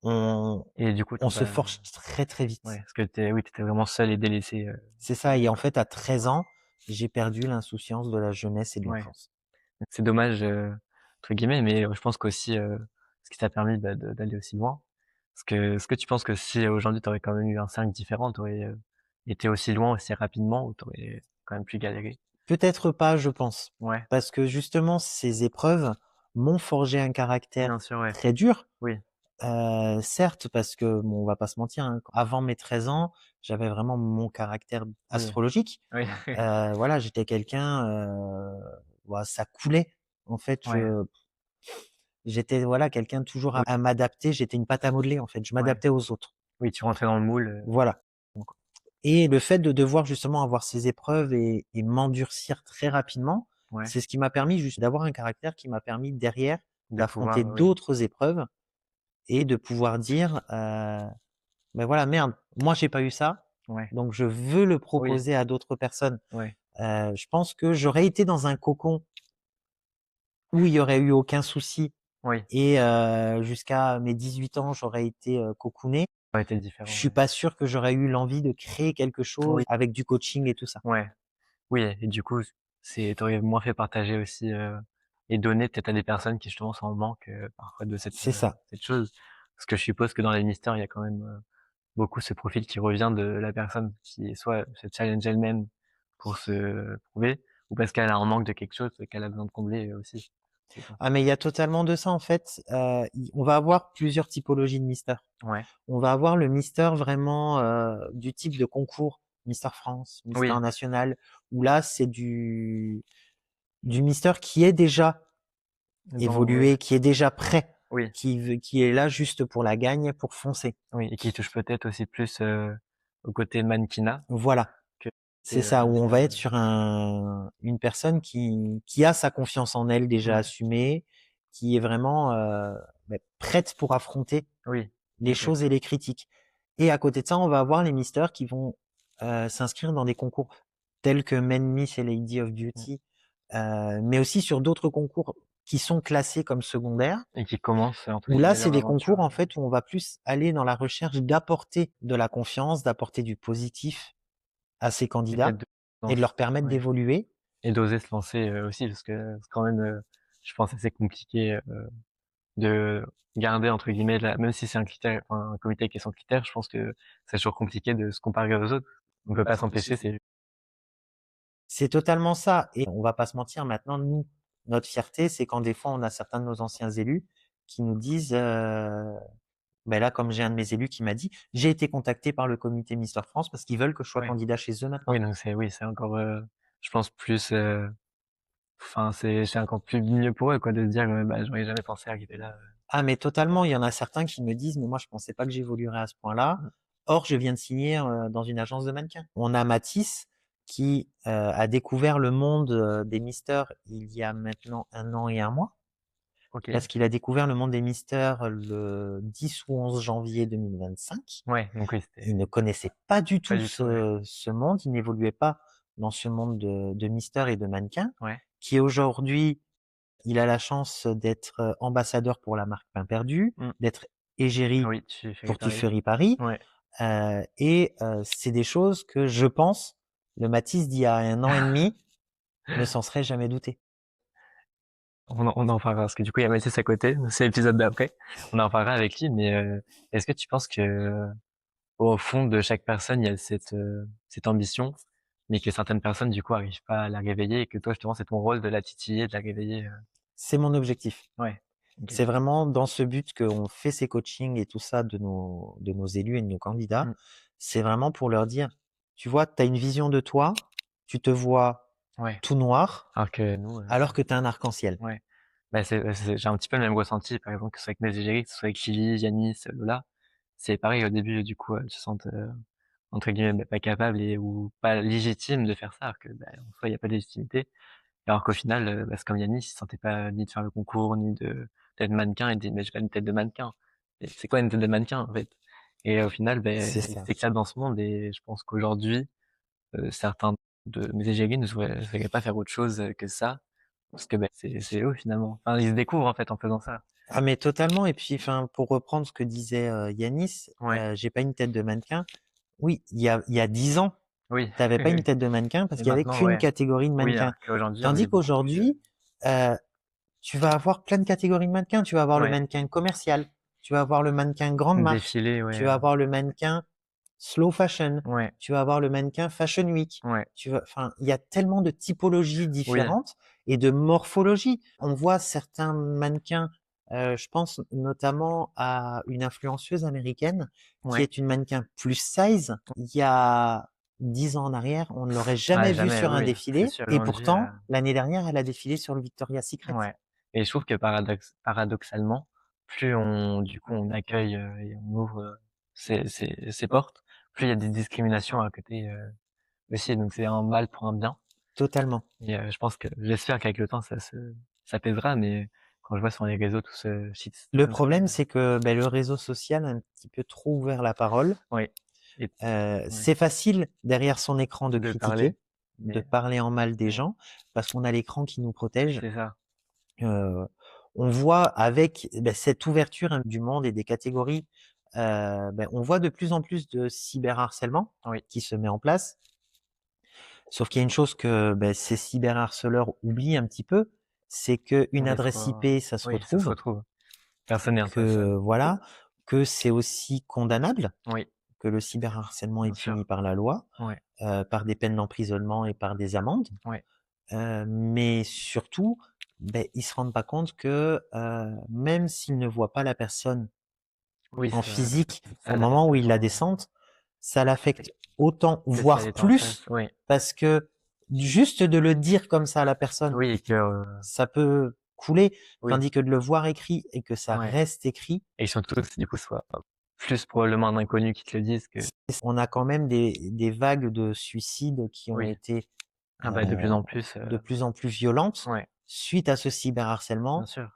on, Et du coup, on t'as se pas, forge très très ouais, vite. parce que oui, t'étais vraiment seul et délaissé C'est à ça. Et en l'école. fait, à 13 ans, j'ai perdu l'insouciance de la jeunesse et de Ouais. l'enfance. Donc c'est dommage, entre guillemets, mais je pense qu'aussi, ce qui t'a permis, bah, d'aller aussi loin. Parce que, est-ce que tu penses que si aujourd'hui t'aurais quand même eu un 5 différent, t'aurais été aussi loin aussi rapidement, ou t'aurais quand même pu galérer? Peut-être pas, je pense. Ouais, Parce que justement, ces épreuves m'ont forgé un caractère bien sûr, ouais. très dur. Oui, Certes, parce que bon, on va pas se mentir, hein, avant mes 13 ans, j'avais vraiment mon caractère oui, astrologique. oui, Voilà, j'étais quelqu'un, ça coulait. En fait, ouais, j'étais voilà quelqu'un toujours oui, à m'adapter. J'étais une pâte à modeler en fait. Je ouais. m'adaptais aux autres. Oui, tu rentrais dans le moule. Voilà. Donc, Et le fait de devoir justement avoir ces épreuves et m'endurcir très rapidement, ouais, c'est ce qui m'a permis juste d'avoir un caractère qui m'a permis derrière de d'affronter pouvoir, oui, d'autres épreuves et de pouvoir dire, ben voilà, merde, moi j'ai pas eu ça, ouais, donc je veux le oui, proposer à d'autres personnes. ouais, Je pense que j'aurais été dans un cocon où il y aurait eu aucun souci oui, et jusqu'à mes 18 ans, j'aurais été cocooné. ça aurait été Je différent, suis ouais. pas sûr que j'aurais eu l'envie de créer quelque chose Oui, avec du coaching et tout ça. ouais. Oui, et du coup, t'aurais moins fait partager aussi, et donner peut-être à des personnes qui justement sont en manque, parfois de C'est ça. cette chose. Parce que je suppose que dans les mystères, il y a quand même beaucoup ce profil qui revient de la personne qui soit se challenge elle-même pour se prouver, ou parce qu'elle a un manque de quelque chose et qu'elle a besoin de combler aussi, je pense. Ah mais il y a totalement de ça en fait. On va avoir plusieurs typologies de Mister. Ouais. On va avoir le Mister vraiment du type de concours, Mister France, Mister Oui. National, où là c'est du Mister qui est déjà Oui. évolué, qui est déjà prêt, Oui. qui est là juste pour la gagne, pour foncer. Oui. Et qui touche peut-être aussi plus au côté mannequinat Voilà, que c'est ça, où on Mister. va être sur une personne qui a sa confiance en elle déjà Ouais. assumée, qui est vraiment prête pour affronter Oui. les Ok. choses et les critiques. Et à côté de ça, on va avoir les misters qui vont s'inscrire dans des concours tels que Men Miss et Lady of Mm. Beauty, mais aussi sur d'autres concours qui sont classés comme secondaires, Et qui commence entre où là, guillemets c'est leur des aventure. concours en fait où on va plus aller dans la recherche d'apporter de la confiance, d'apporter du positif à ces Et peut-être candidats et de leur permettre ouais. d'évoluer. Et d'oser se lancer aussi, parce que c'est quand même, je pense, assez compliqué de garder entre guillemets même si c'est un critère, enfin, un comité qui est sans critère, je pense que c'est toujours compliqué de se comparer aux autres. On peut pas s'empêcher, C'est totalement ça et on va pas se mentir maintenant, nous, notre fierté, c'est quand des fois on a certains de nos anciens élus qui nous disent, là, comme j'ai un de mes élus qui m'a dit: «J'ai été contacté par le comité Mister France parce qu'ils veulent que je sois ouais. candidat chez eux Oui, maintenant». donc c'est encore, je pense plus, enfin, c'est encore plus mieux pour eux, quoi, de se dire, bah, j'aurais jamais pensé arriver là. Ah mais totalement, il y en a certains qui me disent: «Mais moi je pensais pas que j'évoluerais à ce point-là. Mmh. Or je viens de signer, dans une agence de mannequins». On a Mathis qui, a découvert le monde, des misters il y a maintenant 1 an et 1 mois. OK. Parce qu'il a découvert le monde des mystères le 10 ou 11 janvier 2025. Ouais, donc oui, Il c'était ne connaissait pas du pas tout du tout, ouais. ce monde, il n'évoluait pas dans ce monde de mystères et de mannequins, Ouais. qui aujourd'hui, il a la chance d'être ambassadeur pour la marque Pain Perdu, Mmh. d'être Ah égérie oui, tu fais pour Paris. Tuffery Paris, Ouais. c'est des choses que je pense, le Mathis d'il y a 1 an et demi ne s'en serait jamais douté. On en parlera parce que du coup, il y a Mathis à côté, c'est l'épisode d'après. On en parlera avec lui, mais est-ce que tu penses que au fond de chaque personne, il y a cette ambition, mais que certaines personnes, du coup, arrivent pas à la réveiller et que toi, justement, c'est ton rôle de la titiller, de la réveiller, C'est mon objectif. Ouais. OK. C'est vraiment dans ce but qu'on fait ces coachings et tout ça de nos élus et de nos candidats. Mmh. C'est vraiment pour leur dire, tu vois, tu as une vision de toi, tu te vois Ouais. tout noir, Alors que nous, alors que tu as un arc-en-ciel. ouais. Bah, j'ai un petit peu le même ressenti, par exemple, que ce soit avec mes égéries, que ce soit avec Lily, Yanis, Lola. C'est pareil, au début, du coup, elles se sentent, entre guillemets, bah, pas capables ou pas légitimes de faire ça, alors que, bah, en soi, il y a pas de légitimité. Alors qu'au final, bah, c'est comme Yanis, il se sentait pas ni de faire le concours, ni d'être mannequin. Il dit: «Mais j'ai pas une tête de mannequin». Et c'est quoi une tête de mannequin, en fait? Et au final, C'est beh, il ça. s'éclate dans ce monde et je pense qu'aujourd'hui, certains de mes égéries ne sauraient pas faire autre chose, que ça. Parce que, bah, c'est eux, finalement. Enfin, ils se découvrent, en fait, en faisant ça. Ah mais totalement. Et puis, enfin, pour reprendre ce que disait Yanis, Ouais. j'ai pas une tête de mannequin. Oui, il y a 10 ans, Oui. t'avais pas une tête de mannequin parce Et qu'il y avait maintenant, qu'une ouais. catégorie de Oui, mannequins. alors qu'aujourd'hui, on est Tandis beaucoup plus, qu'aujourd'hui, tu vas avoir plein de catégories de mannequins. Tu vas avoir le ouais, mannequin commercial, tu vas avoir le mannequin grande marque, défilé, tu ouais, vas avoir le mannequin slow fashion, ouais, tu vas avoir le mannequin fashion week. ouais. Enfin, il y a tellement de typologies Oui, différentes et de morphologies. On voit certains mannequins, je pense notamment à une influenceuse américaine qui ouais. est une mannequin plus size. Il y a 10 ans en arrière, on ne l'aurait Ah, jamais vue jamais, sur un oui, c'est défilé sûr. et Aujourd'hui, pourtant, l'année dernière, elle a défilé sur le Victoria's Secret. ouais. Et je trouve que paradoxalement, plus du coup, on accueille, et on ouvre, ces portes, plus il y a des discriminations à côté, aussi. Donc c'est un mal pour un bien. Totalement. Et je pense que j'espère qu'avec le temps, ça s'apaisera, mais quand je vois sur les réseaux tout ce Le shitstorm problème, c'est que le réseau social a un petit peu trop ouvert la parole. oui. Et ouais, C'est facile derrière son écran de de parler, critiquer, de mais parler en mal des ouais, gens, parce qu'on a l'écran qui nous protège. c'est ça. Euh, on voit avec cette ouverture du monde et des catégories, on voit de plus en plus de cyberharcèlement Oui, qui se met en place. Sauf qu'il y a une chose que ces cyberharceleurs oublient un petit peu, c'est qu'une adresse d'être, IP, ça se oui, ça se retrouve, retrouve. Personne n'est que intouchable. voilà, que c'est aussi condamnable, Oui, que le cyberharcèlement est bien puni sûr. par la loi, Ouais, par des peines d'emprisonnement et par des amendes. ouais. Mais surtout, ils se rendent pas compte que même s'ils ne voient pas la personne Oui, en physique ça au moment où ils l'affecte la moins descendent, ça l'affecte autant, que si elle voire était en face. plus, Oui. parce que juste de le dire comme ça à la personne, Oui, et que, ça peut couler, oui, tandis que de le voir écrit et que ça ouais. reste écrit, Et surtout que du coup, ce soit plus probablement un inconnu qui te le dise que on a quand même des vagues de suicides qui ont oui. été Ah bah, de plus en plus, de plus en plus violentes ouais, suite à ce bien cyberharcèlement sûr.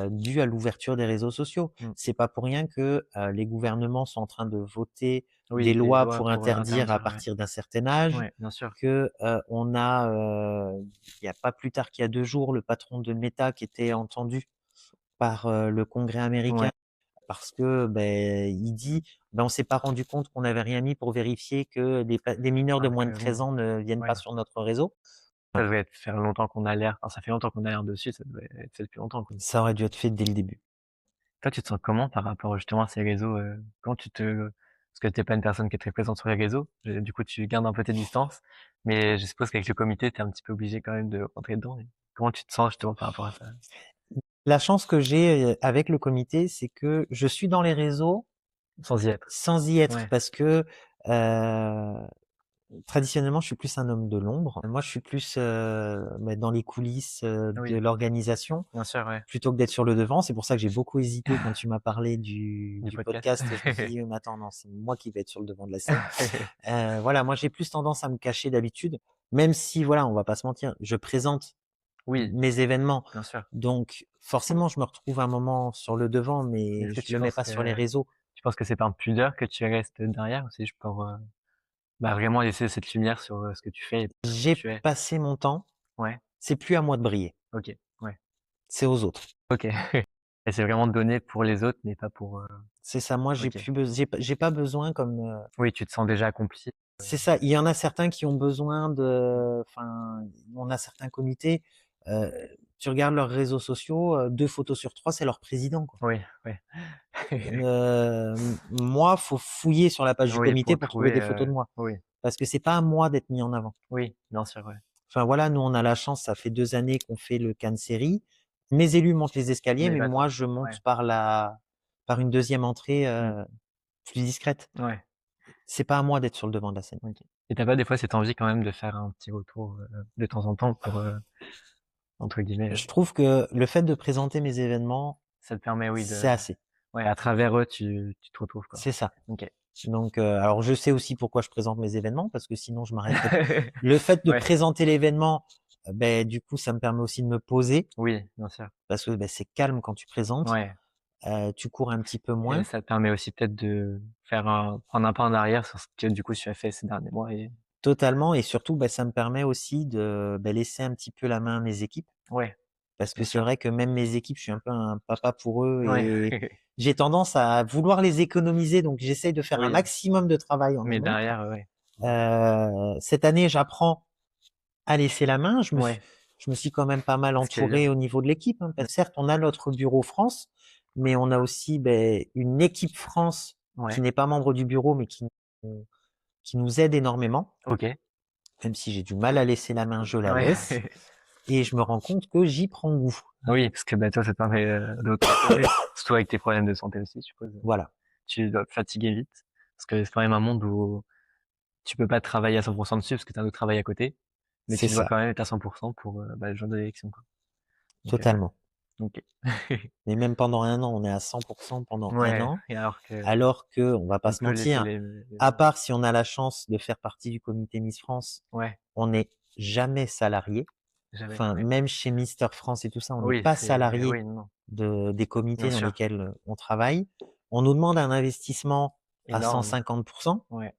dû à l'ouverture des réseaux sociaux. Mmh. C'est pas pour rien que les gouvernements sont en train de voter des Oui, des lois lois pour pour, interdire à interdire, ouais. partir d'un certain âge, Ouais, bien sûr. que on a, il y a pas plus tard qu'il y a 2 jours, le patron de Meta qui était entendu par le Congrès américain Ouais. parce que, il dit: «On s'est pas rendu compte qu'on n'avait rien mis pour vérifier que des mineurs de Alors moins que de oui, 13 ans ne viennent ouais. pas sur notre réseau». Ça devait faire longtemps qu'on alerte, enfin, ça fait longtemps qu'on alerte dessus, ça devait être fait depuis longtemps, quoi. Ça aurait dû être fait dès le début. Toi, tu te sens comment par rapport justement à ces réseaux, quand tu te parce que t'es pas une personne qui est très présente sur les réseaux, du coup, tu gardes un peu tes distances, mais je suppose qu'avec le comité, tu es un petit peu obligé quand même de rentrer dedans et comment tu te sens justement par rapport à ça? La chance que j'ai avec le comité, c'est que je suis dans les réseaux Sans y être? sans y être Ouais. parce que traditionnellement, je suis plus un homme de l'ombre. Moi, je suis plus dans les coulisses de Oui, l'organisation bien sûr, ouais. plutôt que d'être sur le devant. C'est pour ça que j'ai beaucoup hésité quand tu m'as parlé Du du podcast? podcast. Je me suis dit, mais attends, non, c'est moi qui vais être sur le devant de la scène. Voilà, moi, j'ai plus tendance à me cacher d'habitude, même si, voilà, on va pas se mentir, je présente Oui, mes événements. bien sûr. Donc, forcément, je me retrouve un moment sur le devant, Mais mais est-ce que je le mets pas sur les réseaux. tu penses que c'est par pudeur que tu restes derrière ou c'est juste pour, bah, vraiment laisser cette lumière sur, ce que tu fais et qui J'ai tu es? passé mon temps. Ouais, C'est plus à moi de briller. OK, ouais, C'est aux autres. OK. Et c'est vraiment donné pour les autres, mais pas pour, C'est ça. Moi, OK. j'ai pas besoin comme, Oui, tu te sens déjà accompli. c'est ça. Il y en a certains qui ont besoin enfin, on a certains comités, heu, tu regardes leurs réseaux sociaux, 2 photos sur 3, c'est leur président, quoi. Oui, oui. Moi, faut fouiller sur la page du Oui, comité pour pour trouver trouver, des photos de moi. oui, Parce que c'est pas à moi d'être mis en avant. oui, bien sûr, ouais. Enfin voilà, nous on a la chance, ça fait 2 années qu'on fait le Cannes Série. Mes élus montent les escaliers, Mais mais pas moi toi. je Ouais. monte par une deuxième entrée, Mmh. plus discrète. Ouais, C'est pas à moi d'être sur le devant de la scène. OK. Et tu as pas des fois cette envie quand même de faire un petit retour, de temps en temps pour, entre guillemets, Je trouve que le fait de présenter mes événements, ça te permet, oui, c'est de assez. ouais, à travers eux, tu te retrouves, quoi. C'est ça. OK. Donc, alors je sais aussi pourquoi je présente mes événements, parce que sinon je m'arrêterais. Le fait de Ouais, présenter l'événement, du coup, ça me permet aussi de me poser, oui, bien sûr. parce que c'est calme quand tu présentes, Ouais tu cours un petit peu et moins. ça te permet aussi peut-être de prendre un pas en arrière sur ce que, du coup, tu as fait ces derniers mois et Totalement, et surtout, ça me permet aussi de laisser un petit peu la main à mes équipes, ouais, parce que bien c'est sûr. vrai que même mes équipes, je suis un peu un papa pour eux Ouais, et j'ai tendance à vouloir les économiser, donc j'essaye de faire un oui, maximum de travail en mais amont. derrière, ouais. Cette année, j'apprends à laisser la main. Ouais, Je me suis quand même pas mal ce qui est bien. entouré au niveau de l'équipe, hein, Mmh. parce que certes, on a notre bureau France, mais on a aussi une équipe France qui Ouais, n'est pas membre du bureau, mais qui nous aide énormément. OK. Même si j'ai du mal à laisser la main, je la Ouais. laisse. Et je me rends compte que j'y prends goût. Ah oui, parce que, bah, toi, ça te permet, de te reposer, surtout avec tes problèmes de santé aussi, je suppose. Voilà, Tu dois te fatiguer vite, parce que c'est quand même un monde où tu peux pas travailler à 100% dessus parce que tu as un autre travail à côté, mais c'est tu dois ça, quand même être à 100% pour, bah, le jour de l'élection, quoi. Donc, totalement. OK. Et même pendant un an, on est à 100% pendant un Ouais, an, et alors que alors que, on va pas on se peut laisser mentir, les à gens part si on a la chance de faire partie du comité Miss France, ouais, on n'est jamais salarié. jamais, Enfin, ouais. même chez Mister France et tout ça, on n'est Oui, pas c'est salarié oui, non, des bien comités dans sûr, lesquels on travaille. On nous demande un investissement à énorme, 150%. ouais,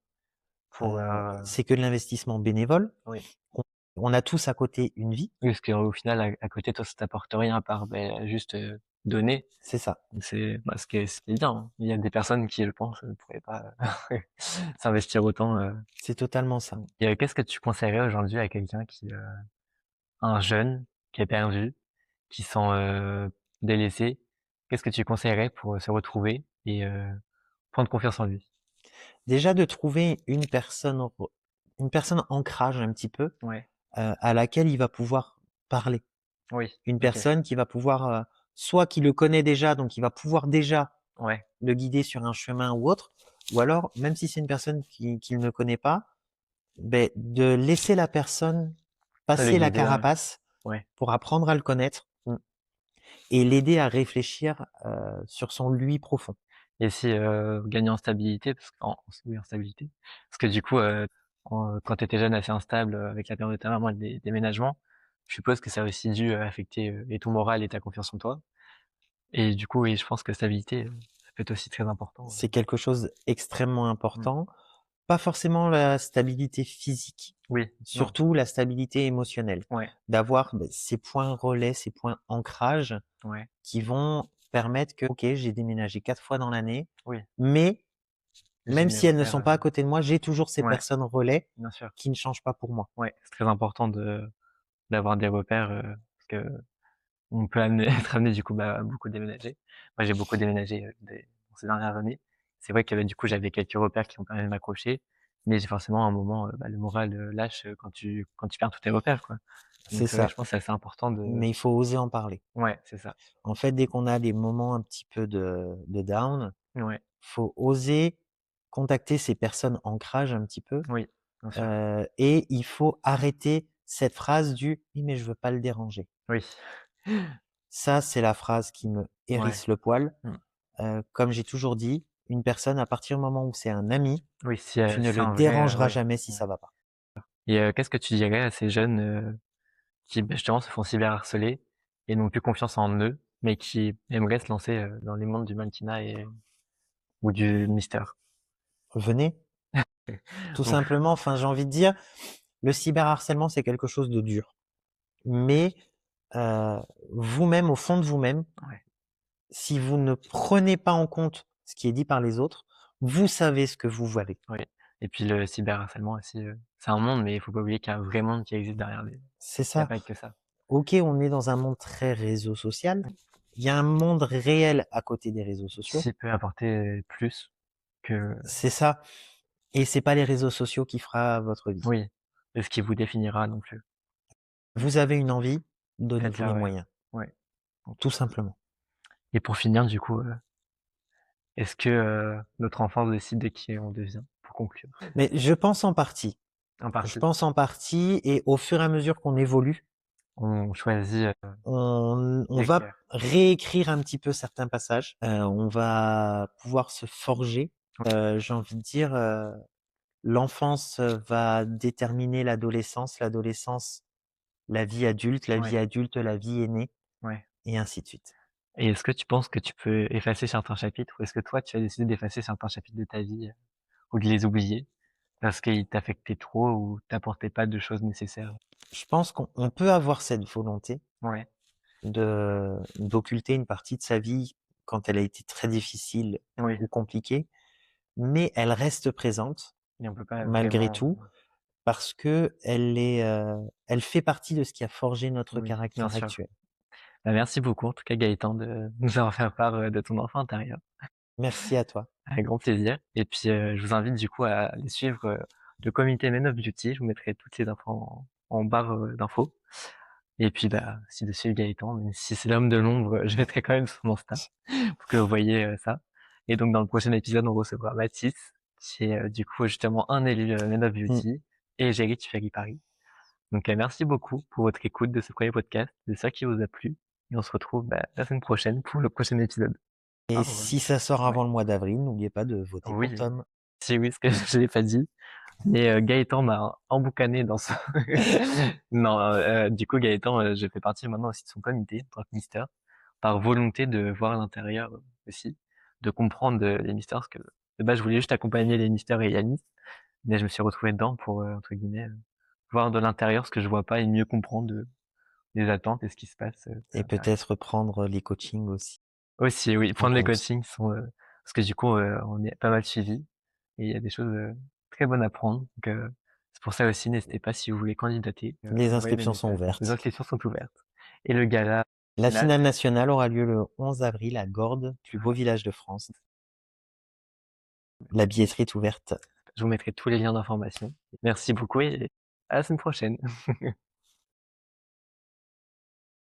pour, C'est que de l'investissement bénévole. oui. On on a tous à côté une vie, Oui, parce qu'au final, à côté, toi, ça t'apporte rien à part, beh, juste, donner. c'est ça. Donc c'est, bah, ce qui est bien, hein. Il y a des personnes qui, je pense, ne pourraient pas s'investir autant, C'est totalement ça. et qu'est-ce que tu conseillerais aujourd'hui à quelqu'un qui, un jeune qui est perdu, qui se sent, délaissé? Qu'est-ce que tu conseillerais pour, se retrouver et prendre confiance en lui? Déjà de trouver une personne ancrage un petit peu, Ouais, à laquelle il va pouvoir parler. oui, Une OK, personne qui va pouvoir, soit qui le connaît déjà, donc il va pouvoir déjà ouais, le guider sur un chemin ou autre, ou alors, même si c'est une personne qu'il ne connaît pas, de laisser la personne le passer la guider, ouais, carapace ouais. pour apprendre à le connaître Mmh. et l'aider à réfléchir, sur son lui profond. Et si, gagner en stabilité parce qu'en oui, en stabilité, parce que du coup, quand tu étais jeune assez instable, avec la perte de ta maman et le déménagement, je suppose que ça a aussi dû, affecter, et ton moral et ta confiance en toi et du coup, oui, je pense que stabilité, ça peut être aussi très important, C'est quelque chose d'extrêmement Mmh. important. Pas forcément la stabilité physique, Oui, non, surtout la stabilité émotionnelle. ouais, D'avoir, ces points relais, ces points ancrage ouais, qui vont permettre que, OK, j'ai déménagé 4 fois dans l'année, oui, mais j'ai même mes si elles ne repères, sont pas à côté de moi, j'ai toujours ces ouais, personnes relais bien sûr, qui ne changent pas pour moi. ouais, c'est très important d'avoir des repères, parce que on peut amener être amené du coup, bah, à beaucoup déménager. Moi, j'ai beaucoup déménagé, dans ces dernières années. C'est vrai que, bah, du coup, j'avais quelques repères qui ont permis de m'accrocher, mais j'ai forcément un moment, bah, le moral, lâche, quand tu perds tous tes repères, quoi. C'est Donc c'est vrai, ça. je pense que c'est assez important de Mais il faut oser en parler. ouais, c'est ça. En fait, dès qu'on a des moments un petit peu de down, Ouais, faut oser contacter ces personnes ancrage un petit peu, oui, bien sûr. et il faut arrêter cette phrase du: «Oui, mais je veux pas le déranger». Oui. Ça, c'est la phrase qui me Ouais. hérisse le poil. Mmh. Comme j'ai toujours dit, une personne, à partir du moment où c'est un ami, Oui, tu ne c'est le un vrai, dérangeras ouais. jamais si Ouais. ça va pas. Et qu'est-ce que tu dirais à ces jeunes, qui, bah, justement se font cyberharceler et n'ont plus confiance en eux, mais qui aimeraient se lancer, dans les mondes du mannequinat ou du Mister? Venez, tout Ouf, simplement, enfin, j'ai envie de dire, le cyberharcèlement, c'est quelque chose de dur. Mais, heu, vous-même, au fond de vous-même, ouais, si vous ne prenez pas en compte ce qui est dit par les autres, vous savez ce que vous valez. oui. Et puis le cyberharcèlement aussi, c'est un monde, mais il faut pas oublier qu'il y a un vrai monde qui existe derrière les C'est il y a ça. pas que ça. OK, on est dans un monde très réseau social. Il y a un monde réel à côté des réseaux sociaux. Qui peut apporter plus que C'est ça. Et c'est pas les réseaux sociaux qui fera votre vie. oui, et ce qui vous définira non plus. Vous avez une envie, donnez-vous Faites-la, les ouais. moyens, Ouais, OK. tout simplement. Et pour finir du coup, est-ce que, notre enfance décide de qui on devient? Pour conclure. Mais je pense en partie. En Je partie. pense en partie et au fur et à mesure qu'on évolue, On choisit, on des va cœurs. réécrire un petit peu certains passages. On va pouvoir se forger. J'ai envie de dire, l'enfance va déterminer l'adolescence, la vie adulte, la vie Ouais, adulte, la vie aînée, ouais. et ainsi de suite. Et est-ce que tu penses que tu peux effacer certains chapitres? Ou est-ce que toi, tu as décidé d'effacer certains chapitres de ta vie, ou de les oublier parce qu'ils t'affectaient trop ou t'apportaient pas de choses nécessaires? Je pense qu'on peut avoir cette volonté Ouais, d'occulter une partie de sa vie quand elle a été très difficile oui, ou compliquée, mais elle reste présente et on peut pas malgré vraiment tout parce que elle fait partie de ce qui a forgé notre oui, bien caractère sûr. actuel. Bah, merci beaucoup en tout cas Gaëtan de nous avoir fait part, de ton enfant intérieur. Merci à toi. Avec grand plaisir et puis, je vous invite du coup à aller suivre, le comité Men of Beauty. Je vous mettrai toutes les infos en barre, d'infos et puis, bah, aussi de suivre Gaëtan, même si c'est l'homme de l'ombre, je mettrai quand même son Insta pour que vous voyez, ça et donc dans le prochain épisode, on recevra Mathis qui est, du coup justement un élu, Men of Mmh. Beauty et Géry Tufari Paris. Donc, merci beaucoup pour votre écoute de ce premier podcast. J'espère qu'il vous a plu et on se retrouve, bah, la semaine prochaine pour le prochain épisode. Au Et revoir. si ça sort Ouais. avant le mois d'avril, n'oubliez pas de voter pour Oui, Tom. si oui, ce que je l'ai pas dit, mais Gaëtan m'a emboucané dans son non, du coup Gaëtan, je fais partie maintenant aussi de son comité en tant que Mister, par volonté de voir l'intérieur, aussi, de comprendre, les mystères parce que de base je voulais juste accompagner les Mystères et Yanis, mais je me suis retrouvé dedans pour, entre guillemets, voir de l'intérieur ce que je vois pas et mieux comprendre, les attentes et ce qui se passe, à Et l'intérieur. peut-être prendre les coachings aussi Aussi oui, en prendre les compte. coachings sont, parce que du coup, on est pas mal suivis et il y a des choses, très bonnes à prendre donc c'est pour ça aussi n'hésitez pas si vous voulez candidater, Les envoyer des inscriptions sont messages. Les ouvertes. inscriptions sont ouvertes et le gala La final, finale nationale aura lieu le 11 avril à Gordes, plus beau village de France. La billetterie est ouverte. je vous mettrai tous les liens d'information. Merci beaucoup et à la semaine prochaine.